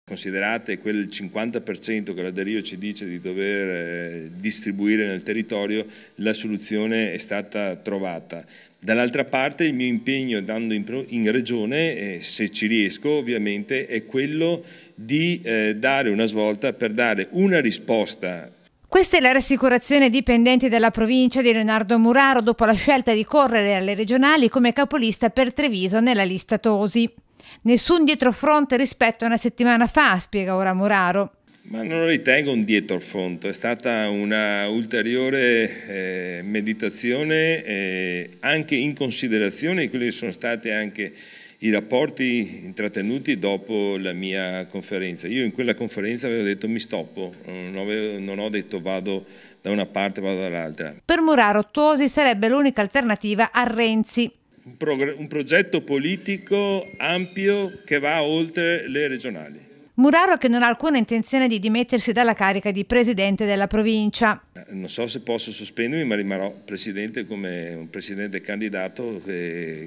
Considerate quel 50% che la Delrio ci dice di dover distribuire nel territorio, la soluzione è stata trovata. Dall'altra parte il mio impegno andando in regione, se ci riesco ovviamente, è quello di dare una svolta per dare una risposta. Questa è la rassicurazione dipendenti della provincia di Leonardo Muraro dopo la scelta di correre alle regionali come capolista per Treviso nella lista Tosi. Nessun dietrofront rispetto a una settimana fa, spiega ora Muraro. Ma non lo ritengo un dietrofront, è stata una ulteriore meditazione anche in considerazione di quelli che sono stati anche i rapporti intrattenuti dopo la mia conferenza. Io in quella conferenza avevo detto mi stoppo, non ho detto vado da una parte, vado dall'altra. Per Muraro Tosi sarebbe l'unica alternativa a Renzi. Un progetto politico ampio che va oltre le regionali. Muraro che non ha alcuna intenzione di dimettersi dalla carica di presidente della provincia. Non so se posso sospendermi, ma rimarrò presidente come un presidente candidato,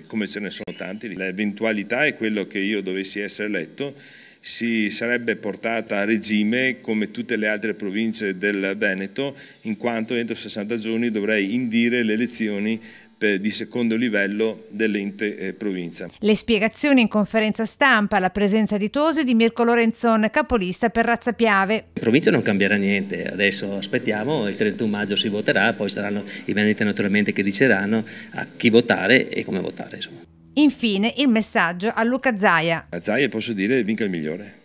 come ce ne sono tanti. L'eventualità è quello che io dovessi essere eletto, si sarebbe portata a regime come tutte le altre province del Veneto, in quanto entro 60 giorni dovrei indire le elezioni di secondo livello dell'ente provincia. Le spiegazioni in conferenza stampa alla presenza di Tosi e di Mirko Lorenzon, capolista per Razza Piave. In provincia non cambierà niente, adesso aspettiamo, il 31 maggio si voterà, poi saranno i veneti naturalmente che diceranno a chi votare e come votare. Insomma. Infine il messaggio a Luca Zaia. A Zaia posso dire vinca il migliore.